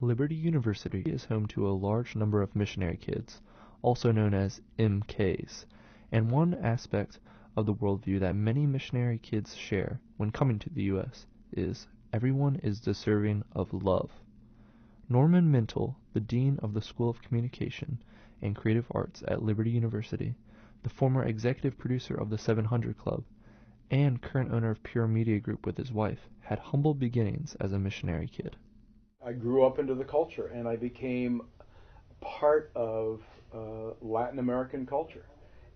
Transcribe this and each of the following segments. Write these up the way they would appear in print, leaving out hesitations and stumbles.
Liberty University is home to a large number of missionary kids, also known as MKs, and one aspect of the worldview that many missionary kids share when coming to the U.S. is everyone is deserving of love. Norman Mintle, the Dean of the School of Communication and Creative Arts at Liberty University, the former executive producer of the 700 Club, and current owner of Pure Media Group with his wife, had humble beginnings as a missionary kid. I grew up into the culture, and I became part of Latin American culture.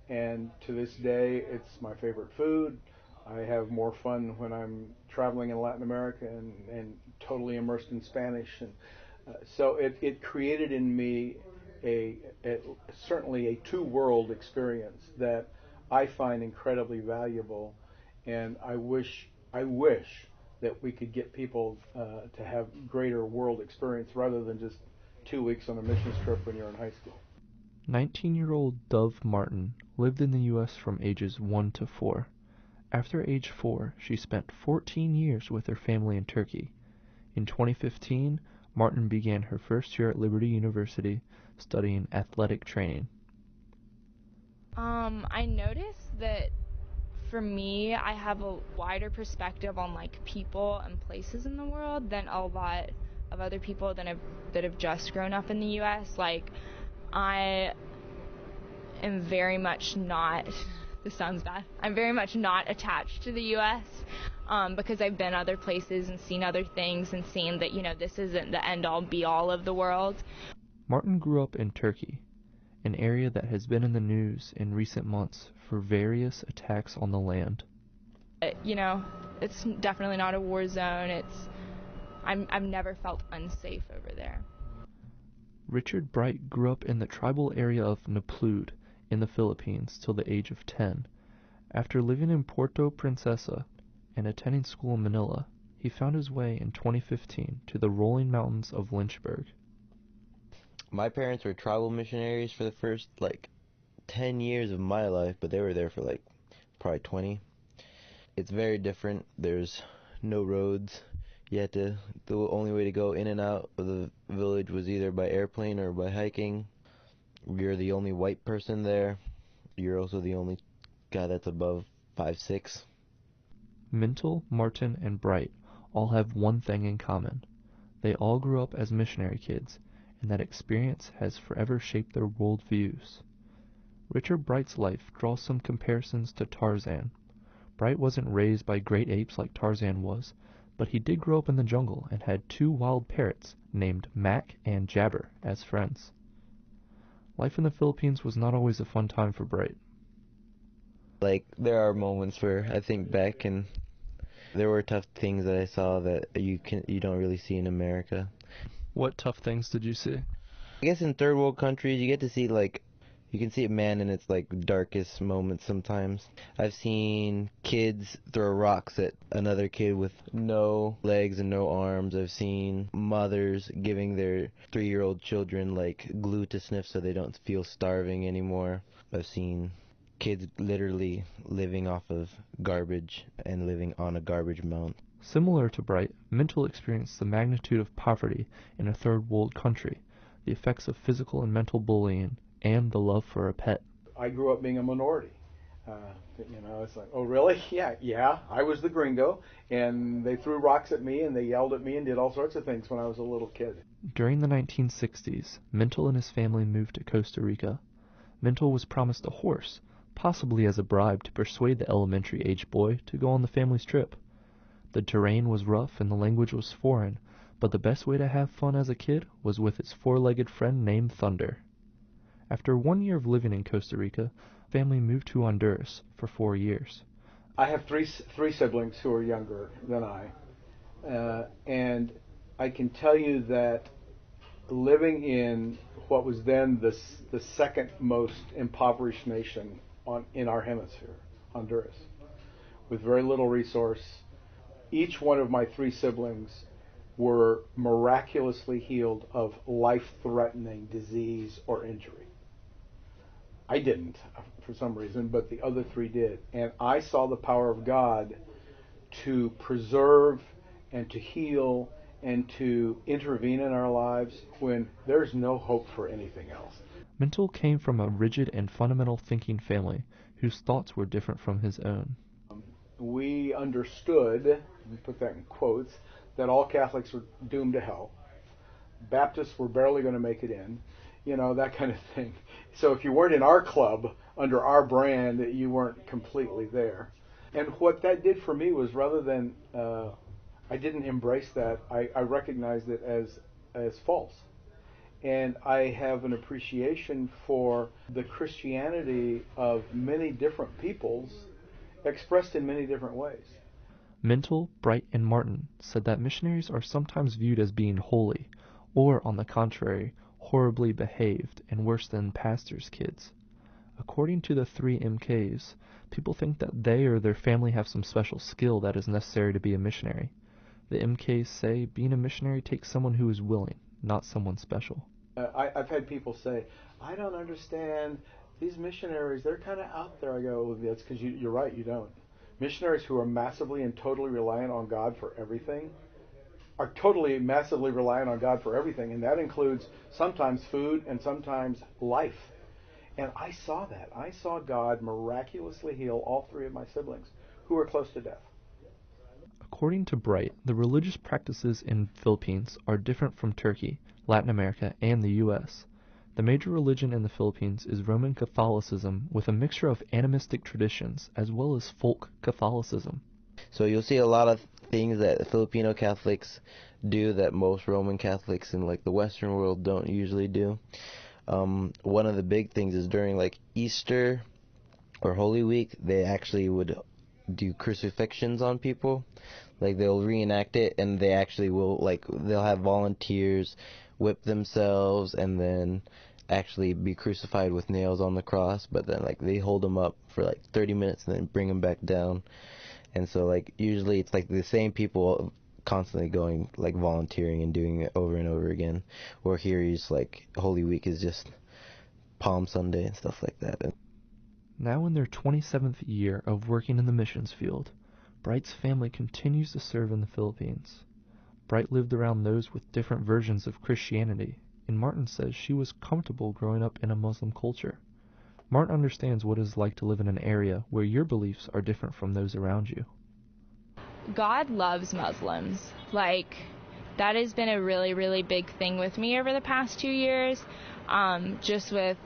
And to this day, it's my favorite food. I have more fun when I'm traveling in Latin America and totally immersed in Spanish. And so it created in me certainly a two-world experience that I find incredibly valuable. And I wish that we could get people to have greater world experience rather than just 2 weeks on a missions trip when you're in high school. 19-year-old Dove Martin lived in the U.S. from ages 1 to 4. After age 4, she spent 14 years with her family in Turkey. In 2015, Martin began her first year at Liberty University studying athletic training. I noticed that for me, I have a wider perspective on like people and places in the world than a lot of other people that have just grown up in the U.S. Like, I am very much not. This sounds bad. I'm very much not attached to the U.S. Because I've been other places and seen other things and seen that this isn't the end-all be-all of the world. Martin grew up in Turkey, an area that has been in the news in recent months for various attacks on the land. It's definitely not a war zone. I've never felt unsafe over there. Richard Bright grew up in the tribal area of Naplud in the Philippines till the age of 10. After living in Puerto Princesa and attending school in Manila, he found his way in 2015 to the rolling mountains of Lynchburg. My parents were tribal missionaries for the first 10 years of my life, but they were there for probably 20. It's very different. There's no roads. The only way to go in and out of the village was either by airplane or by hiking. You're the only white person there. You're also the only guy that's above 5'6". Mintle, Martin, and Bright all have one thing in common. They all grew up as missionary kids, and that experience has forever shaped their worldviews. Richard Bright's life draws some comparisons to Tarzan. Bright wasn't raised by great apes like Tarzan was, but he did grow up in the jungle and had 2 wild parrots named Mac and Jabber as friends. Life in the Philippines was not always a fun time for Bright. There are moments where I think back and there were tough things that I saw that you don't really see in America. What tough things did you see? I guess in third world countries you get to see you can see a man in its darkest moments sometimes. I've seen kids throw rocks at another kid with no legs and no arms. I've seen mothers giving their 3-year-old children glue to sniff so they don't feel starving anymore. I've seen kids literally living off of garbage and living on a garbage mound. Similar to Bright, Mintle experienced the magnitude of poverty in a third world country, the effects of physical and mental bullying, and the love for a pet. I grew up being a minority. It's like, oh really? Yeah, I was the gringo, and they threw rocks at me, and they yelled at me, and did all sorts of things when I was a little kid. During the 1960s, Mintle and his family moved to Costa Rica. Mintle was promised a horse, possibly as a bribe to persuade the elementary-age boy to go on the family's trip. The terrain was rough and the language was foreign, but the best way to have fun as a kid was with his 4-legged friend named Thunder. After 1 year of living in Costa Rica, the family moved to Honduras for 4 years. I have three siblings who are younger than I, and I can tell you that living in what was then the second most impoverished nation in our hemisphere, Honduras, with very little resource, each one of my 3 siblings were miraculously healed of life-threatening disease or injury. I didn't, for some reason, but the other 3 did. And I saw the power of God to preserve and to heal and to intervene in our lives when there's no hope for anything else. Mental came from a rigid and fundamental thinking family whose thoughts were different from his own. We understood, and put that in quotes, that all Catholics were doomed to hell. Baptists were barely going to make it in, that kind of thing. So if you weren't in our club, under our brand, you weren't completely there. And what that did for me was, rather than, I didn't embrace that, I recognized it as false. And I have an appreciation for the Christianity of many different peoples expressed in many different ways. Mental, Bright, and Martin said that missionaries are sometimes viewed as being holy, or, on the contrary, horribly behaved and worse than pastors' kids. According to the three MKs, people think that they or their family have some special skill that is necessary to be a missionary. The MKs say being a missionary takes someone who is willing, not someone special. I've had people say, I don't understand these missionaries, they're kind of out there. I go, well, that's because you're right, you don't. Missionaries who are massively and totally reliant on God for everything are totally, massively reliant on God for everything, and that includes sometimes food and sometimes life. And I saw that. I saw God miraculously heal all three of my siblings who were close to death. According to Bright, the religious practices in Philippines are different from Turkey, Latin America, and the U.S. The major religion in the Philippines is Roman Catholicism with a mixture of animistic traditions as well as folk Catholicism. So you'll see a lot of things that Filipino Catholics do that most Roman Catholics in like the Western world don't usually do. One of the big things is during like Easter or Holy Week, they actually would do crucifixions on people. Like they'll reenact it, and they actually will, like, they'll have volunteers whip themselves and then actually be crucified with nails on the cross, but then like they hold them up for like 30 minutes and then bring them back down. And so like usually it's like the same people constantly going, like, volunteering and doing it over and over again. Or here he's like Holy Week is just Palm Sunday and stuff like that. Now in their 27th year of working in the missions field, Bright's family continues to serve in the Philippines. Bright lived around those with different versions of Christianity, and Martin says she was comfortable growing up in a Muslim culture. Martin understands what it is like to live in an area where your beliefs are different from those around you. God loves Muslims. Like, that has been a really, really big thing with me over the past 2 years, just with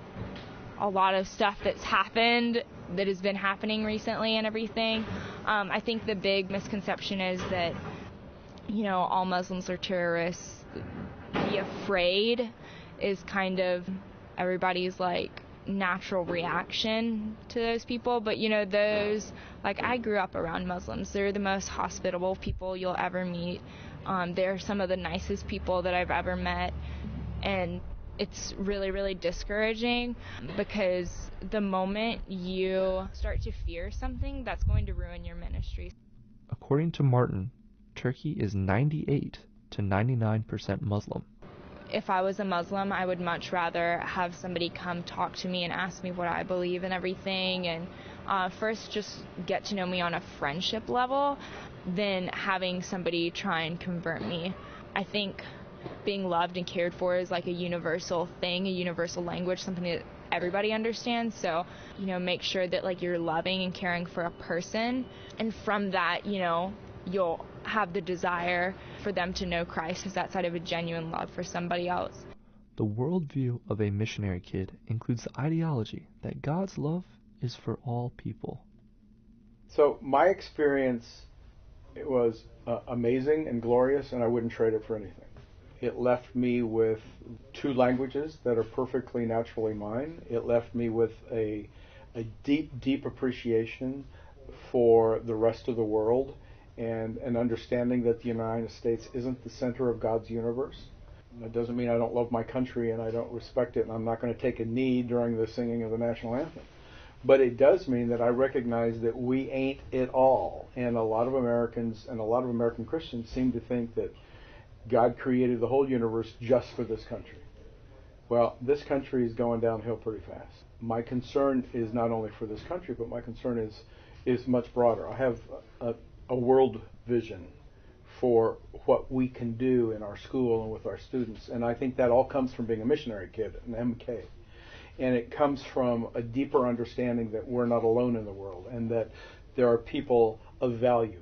a lot of stuff that's happened, that has been happening recently and everything. I think the big misconception is that, all Muslims are terrorists. Be afraid is kind of everybody's, like, natural reaction to those people. But, those, like, I grew up around Muslims. They're the most hospitable people you'll ever meet. They're some of the nicest people that I've ever met. And it's really, really discouraging, because the moment you start to fear something, that's going to ruin your ministry. According to Martin, Turkey is 98 to 99% Muslim. If I was a Muslim, I would much rather have somebody come talk to me and ask me what I believe and everything, and first just get to know me on a friendship level, than having somebody try and convert me. I think being loved and cared for is like a universal thing, a universal language, something that everybody understands. So, make sure that, like, you're loving and caring for a person, and from that, you'll have the desire for them to know Christ, because that's out of a genuine love for somebody else. The worldview of a missionary kid includes the ideology that God's love is for all people. So my experience, it was amazing and glorious, and I wouldn't trade it for anything. It left me with 2 languages that are perfectly naturally mine. It left me with a deep, deep appreciation for the rest of the world, and an understanding that the United States isn't the center of God's universe. That doesn't mean I don't love my country and I don't respect it, and I'm not going to take a knee during the singing of the national anthem. But it does mean that I recognize that we ain't it all. And a lot of Americans and a lot of American Christians seem to think that God created the whole universe just for this country. Well, this country is going downhill pretty fast. My concern is not only for this country, but my concern is much broader. I have a world vision for what we can do in our school and with our students. And I think that all comes from being a missionary kid, an MK. And it comes from a deeper understanding that we're not alone in the world and that there are people of value.